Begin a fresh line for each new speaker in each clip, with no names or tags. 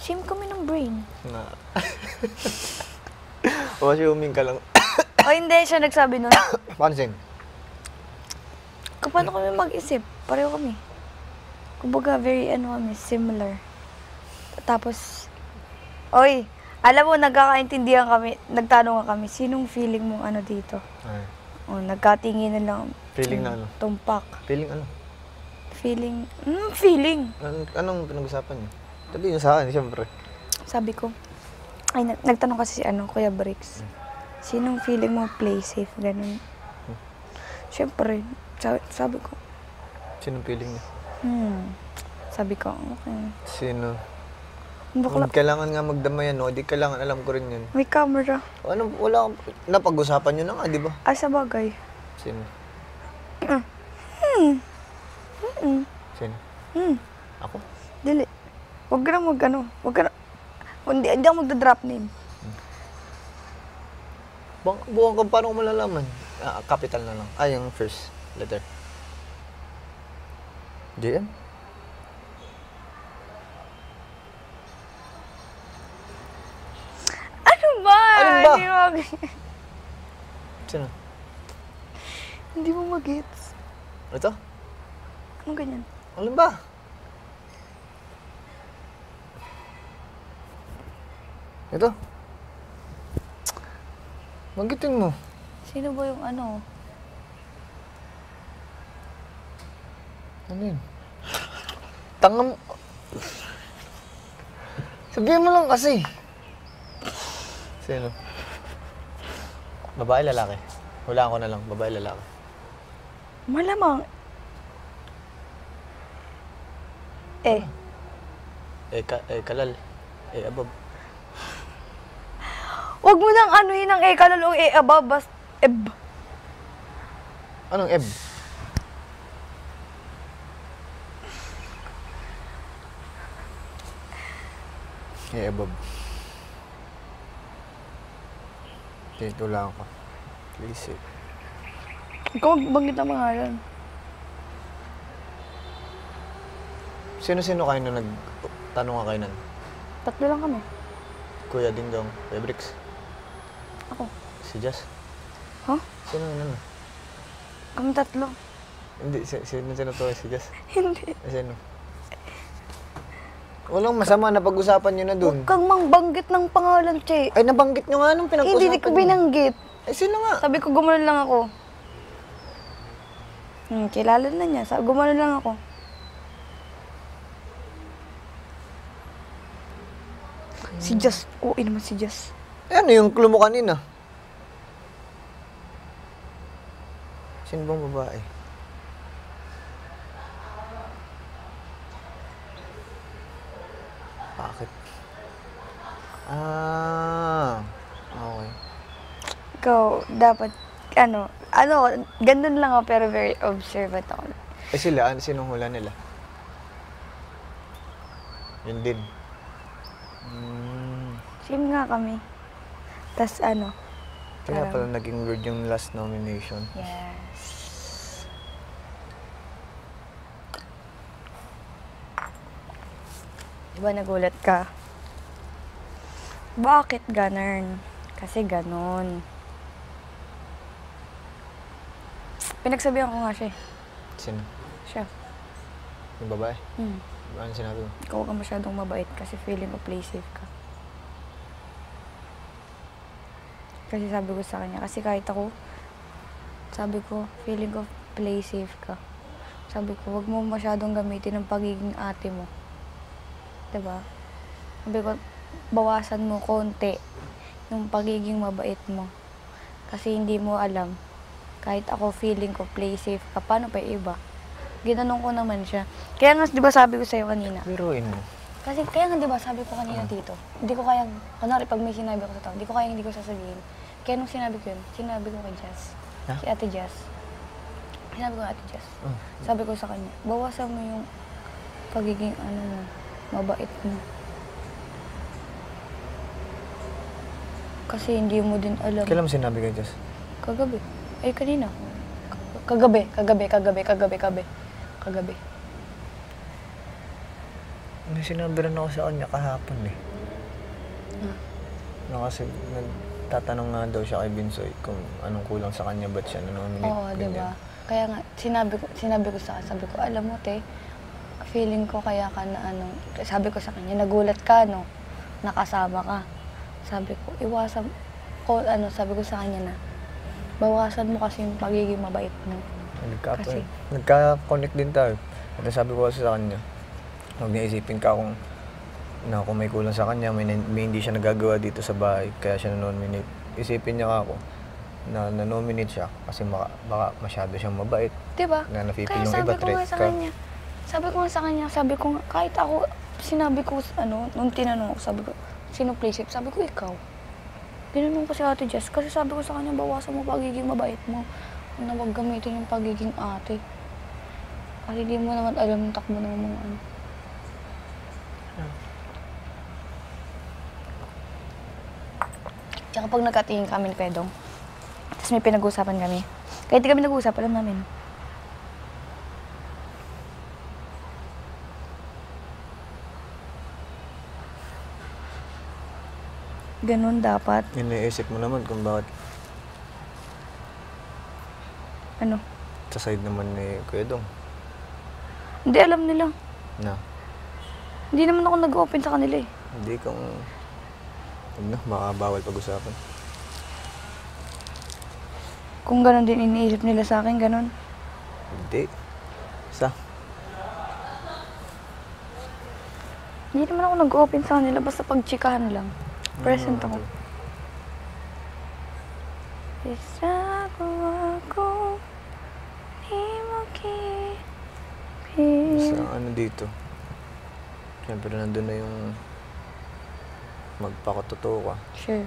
Shame kami ng brain.
Na. O, assuming ka lang.
O hindi, siya nagsabi nun.
Paano sin?
Paano kami mag-isip? Pareho kami. Kumbaga, very kami, similar. Tapos, oy, alam mo, nagkakaintindihan kami, nagtanong kami, sinong feeling mong ano dito?
Ay.
O, nagkatingin na lang.
Feeling na ano?
Tumpak.
Feeling ano?
Feeling. Feeling.
Anong pinag-usapan niyo? Sabihin niyo sa akin, siyempre.
Sabi ko, ay, nagtanong kasi si Kuya Bricks. Sinong feeling mo play safe? Ganun. Siyempre, sabi ko.
Sinong feeling niya?
Sabi ko, okay.
Sino?
Bakla.
Kailangan nga magdamayan, no? Di kailangan, alam ko rin yun.
May camera.
Ano, wala, napag-usapan nyo na nga, di ba?
Sa bagay.
Sino? Sino? Ako?
Dili. Huwag ka na huwag ka na. Hindi ako magda-drop name.
Buwan ka, paano ko malalaman? Capital na lang. Yung first letter. JM?
Ano ba?
Alin ba? Sino?
Hindi mo mag-gets.
Ito?
Anong ganyan?
Alin ba? Ito? Magitin mo.
Sino ba yung ano?
Ano yun? Tangam. Sabihin mo lang kasi. Sino? Babae, lalaki? Wala ko na lang. Babae, lalaki.
Malamang.
Kalal. Above.
Huwag mo nang anuhin ang kalal o above.
Anong eb? Above. Dito lang ako. Please eh.
Ikaw magbanggit ang pangalan.
Sino-sino kayo na nagtanong ka kayo nan?
Tatlo lang kami.
Kuya Dingdong, Kuya Bricks.
Ako.
Si Jess.
Huh?
Sino yun?
Kami tatlo.
Hindi, sino tinutuwa si Jess?
Hindi.
Sino? Walang masama na pag-usapan nyo na dun.
Huwag kang mangbanggit ng pangalan, Che.
Ay, nabanggit nyo nga nung pinag-usapan.
Hindi ko binanggit.
Sino nga?
Sabi ko, gumanon lang ako. Kilala na niya. Gumanon lang ako. Si Jess. Oo, naman si Jess.
Ano yung clue mo kanina? Sino bang babae? Bakit? Okay.
Ikaw, dapat, ganun lang ako, pero very observant ako.
Sila, sinong hula nila? Yun din.
Same nga kami. Tas
Kaya pala naging weird yung last nomination.
Yes. Diba nagulat ka? Bakit ganun? Kasi ganun. Pinagsabihan ko nga siya.
Sino?
Siya.
Yung babae? Ano sinabi mo?
Ikaw ka masyadong mabait kasi feeling ko play safe ka. Kasi sabi ko sa kanya, kasi kahit ako, sabi ko, feeling ko play safe ka. Sabi ko, wag mo masyadong gamitin ang pagiging ate mo. Diba? Sabi ko, bawasan mo konti yung pagiging mabait mo. Kasi hindi mo alam, kahit ako feeling ko play safe ka, paano pa yung iba? Ginanong ko naman siya. Kaya nga, di ba sabi ko sa'yo kanina?
Biruin mo.
Kasi kaya nga, di ba sabi ko kanina dito, hindi ko kayang, kunwari pag may sinabi ako sa tao, hindi ko sasabihin. Kaya nung sinabi ko yun, sinabi ko kay Jess. Si Ate Jess. Sinabi ko kay Ate Jess. Sabi ko sa kanya, bawasan mo yung pagiging mo, mabait mo. Kasi hindi mo din alam.
Kailan mo sinabi kay Jess?
Kagabi. Kanina. Kagabi.
May sinabi rin ako sa kanya kahapon eh. Na kasi nagtatanong nga daw siya kay Binsoy kung anong kulang sa kanya, ba't siya nanominate.
Oo, di ba? Kaya nga, sinabi ko sa sabi ko, alam mo, te, feeling ko kaya ka na sabi ko sa kanya, nagulat ka, no? Nakasama ka. Sabi ko, iwasan ko, sabi ko sa kanya na, bawasan mo kasi yung pagiging mabait mo.
Nagka-connect din tayo. At sabi ko kasi sa kanya, huwag niya isipin ka kung may kulang sa kanya, may hindi siya nagagawa dito sa bahay, kaya siya na-nominate. Isipin niya ako na na-nominate siya kasi baka masyado siyang mabait.
Diba?
Na na-feel
Kaya
yung
sabi
iba,
ko nga sa kanya, sabi ko nga, kahit ako, sinabi ko, nung tinanong ko, sabi ko, sino playsafe? Sabi ko, ikaw. Tinanong ko si Ate Jess, kasi sabi ko sa kanya, bawasan mo pagiging mabait mo. Na huwag gamitin yung pagiging ate. Kasi di mo naman alam yung takbo ng mga ano. Tsaka pag nagkatingin kami ni Pedong, tapos may pinag-uusapan kami. Kahit di kami nag-uusap, alam namin. Ganun dapat.
Iniisip mo naman kung bakit
Ano?
sa side naman ni Kuya Dong.
Hindi alam nila.
Na?
Hindi naman ako nag-open sa kanila eh.
Hindi kung... baka bawal pag-usapan.
Kung ganun din iniisip nila sa akin, ganun.
Hindi.
Hindi naman ako nag-open sa kanila, basta pag-chikahan lang. Present ako. Isa ako, di mo
Basta dito. Siyempre nandun na yung magpakatotoo ka.
Sure.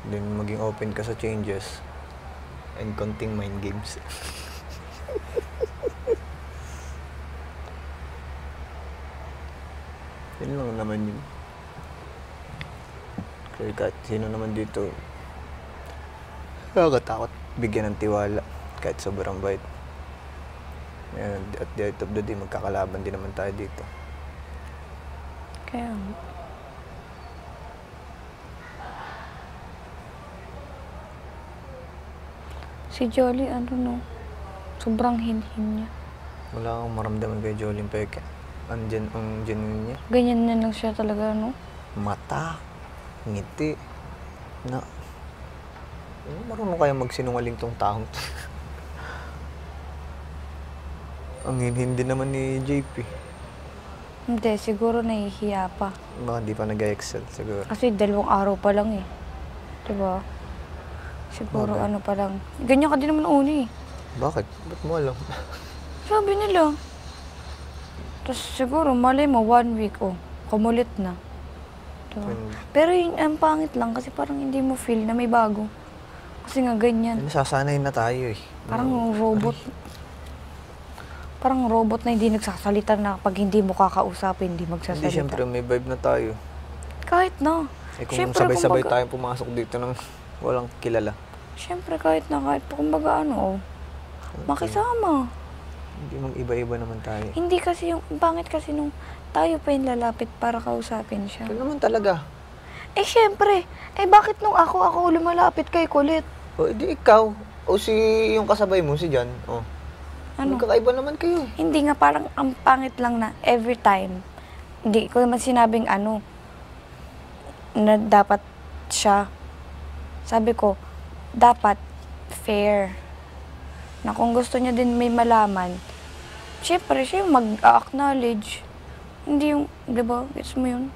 Then maging open ka sa changes and konting mind games. Yun lang naman yun. Kaya kahit sino naman dito, nakakatakot bigyan ng tiwala kahit sobrang bait. At the end of the day, magkakalaban din naman tayo dito.
Kaya si Jolly, sobrang hinhin niya.
Wala akong maramdaman kay Jolene Peke. Andyan ang genuine niya.
Ganyan na lang siya talaga, no?
Mata, ngiti, marunong kaya magsinungaling tong taong to. Ang hindi naman ni JP.
Hindi, siguro nahihiya pa.
Baka di pa nag-excel siguro.
Kasi 2 araw pa lang eh. Diba? Siguro
Bagay.
pa lang. Ganyan ka din naman uni eh.
Bakit? Ba't mo alam?
Sabi nila. Tapos siguro, malay mo, 1 week, kumulit na. Diba? Pero yun, ang pangit lang kasi parang hindi mo feel na may bago. Kasi nga ganyan.
Nasasanay na tayo eh.
Parang robot. Parang robot na hindi nagsasalita na pag hindi mo kakausapin, hindi magsasalita.
Hindi, syempre may vibe na tayo.
Kahit na.
Eh kung
Syempre,
sabay-sabay
kumbaga-
tayo pumasok dito ng walang kilala.
Siyempre kahit kumbaga makisama.
Hindi mag-iba-iba naman tayo.
Hindi kasi pangit kasi nung tayo pa yung lalapit para kausapin siya.
Ito naman talaga.
Eh syempre, bakit nung ako lumalapit kay kulit?
O edi ikaw. O yung kasabay mo, si Jan. O.
Ano?
Magkakaiba naman kayo.
Hindi nga, parang ang pangit lang na every time. Hindi ko naman sinabing na dapat siya. Sabi ko, dapat fair. Na kung gusto niya din may malaman, syempre siya yung mag-acknowledge. Hindi yung, di ba? Gets mo yun?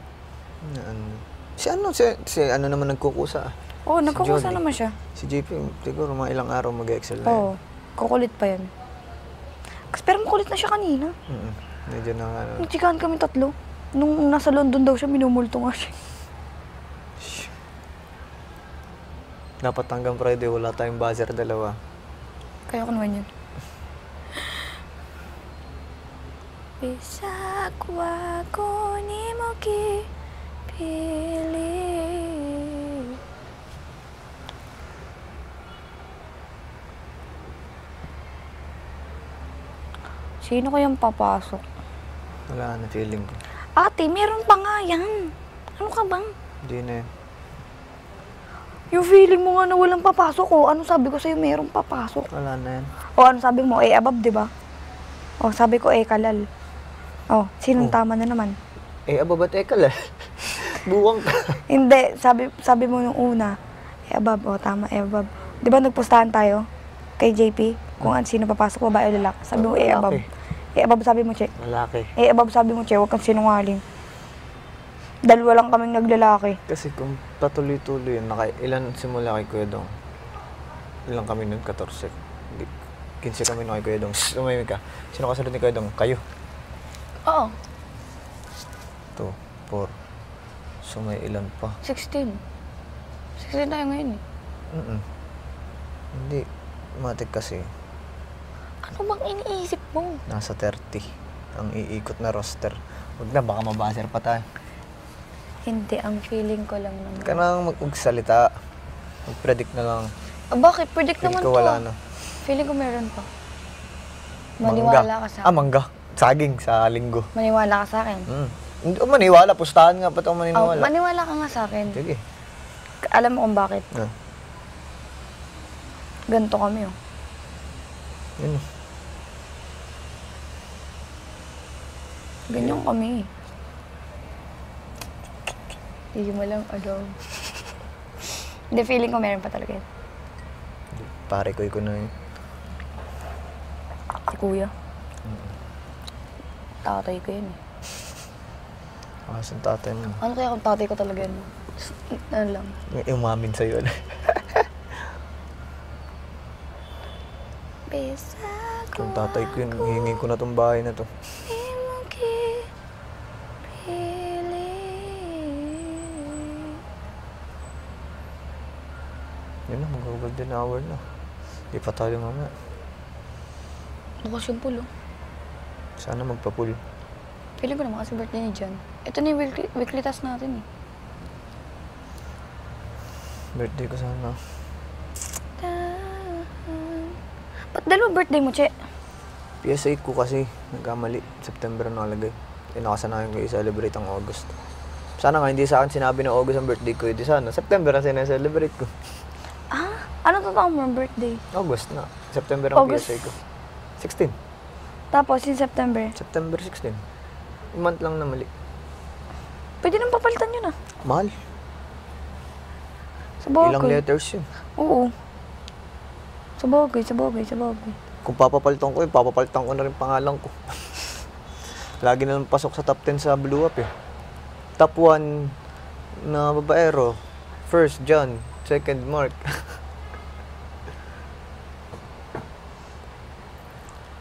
Si naman nagkukusa.
Oo,
Si
nagkukusa
Jolly.
naman siya.
Si JP, siguro mga ilang araw mag-excel na
Oo, kukulit pa yan. Kasi pero makulit na siya kanina.
Medyo na
Nagtsikahan kami 3. Nung nasa London daw siya, minumulto nga siya.
Dapat hanggang Friday wala tayong buzzer 2.
Kaya ko naman yun. Bisa kuwa ko ni mo pili. Sino kayang papasok?
Wala na feeling ko.
Ate, meron pa nga yan. Ano ka bang?
Hindi na yan.
Yung feeling mo nga na walang papasok ko. Ano sabi ko sa'yo, meron papasok.
Wala na yan.
O ano sabi mo, above, di ba? O sabi ko, kalal. O, sinong
Oh.
tama na naman?
Ababat kalal. Buwang ka.
Hindi, sabi mo nung una, above, o tama, above. Di ba nagpustahan tayo kay JP? Kung sino papasok, babae o lalaki. Sabi mo, above.
Lalaki.
Above sabi mo, Che.
Lalaki.
Above sabi mo, Che, huwag kang sinungaling. Dalawa lang kaming naglalaki.
Kasi kung patuloy-tuloy yun, ilan simula kay Kuya Dong? Ilan kami nun? 14. 15 kami nun kay Kuya Dong. Shhh, umimik ka. Sino kasunod ni Kuya Dong? Kayo.
Oo,
2, 4. So may ilan pa?
16. 16 tayo ngayon eh.
Hindi. Matik kasi.
Ano bang iniisip mo?
Nasa 30. Ang iikot na roster. Huwag na, baka mabaser pa tayo.
Hindi, ang feeling ko lang naman.
Huwag ka nang magsalita. Mag-predict na lang.
Bakit? Predict
Feeling
naman
ko
to.
wala na.
Feeling ko meron pa. Maniwala ka sa akin.
Mangga. Saging sa linggo.
Maniwala ka sa akin.
Hindi ako maniwala. Pustahan nga. Ba't ako maniniwala?
Maniwala ka nga sa akin.
Sige.
Alam mo kung bakit? Ganito kami oh.
Yun.
Ganyan kami. Hindi mo lang alam. Hindi, feeling ko meron pa talaga yun.
Pare ko na yun.
Si Kuya. Tatay ko yun eh.
Asan tatay mo?
Ano kaya kung tatay ko talaga yun? Ano lang.
May umamin sa'yo.
Bisa ko
Kung tatay ko yun, hihingin ko na tong bahay na to. Yun na, mag-golden hour na. Di pa tayo mamaya.
Bukas yung pulo.
Sana magpa-pool.
Feeling ko naman kasi birthday ni John. Ito na yung weekly task natin eh.
Birthday ko sana.
Ba't dalawa birthday mo, Che?
PS8 ko kasi, nagkamali. September na nakalagay. Nakasanayan ko i-celebrate ang August. Sana nga hindi sa akin sinabi na August ang birthday ko. Hindi sana. September na sinaselebrate ko.
Ano totoo mo ang birthday?
August na. September ang
August.
PSA ko. 16.
Tapos, in September.
September 16. Yung month lang na mali.
Pwede nang papalitan yun ah.
Mahal.
Sa bagay.
Ilang letters yun.
Oo. Sa bagay, sa bagay, sa bagay.
Kung papapalitan ko yun, papapalitan ko na rin pangalan ko. Lagi na lang pasok sa top 10 sa Blue Up eh. Top 1 na babaero. First, John. Second, Mark.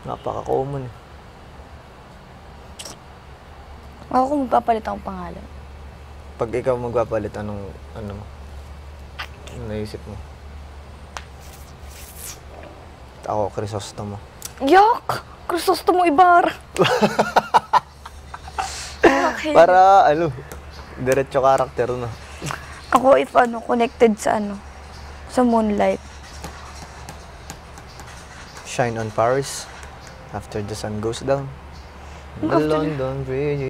Napaka-common eh.
Ako kung magpapalit akong pangalan.
Pag ikaw magpapalit, ano mo? Ano naisip mo? Ako, Crisostomo.
Yak! Crisostomo Ibarra! Okay.
Para, diretso karakter na.
Ako if connected sa sa moonlight.
Shine on Paris. After the sun goes down.
After
The London Bridge.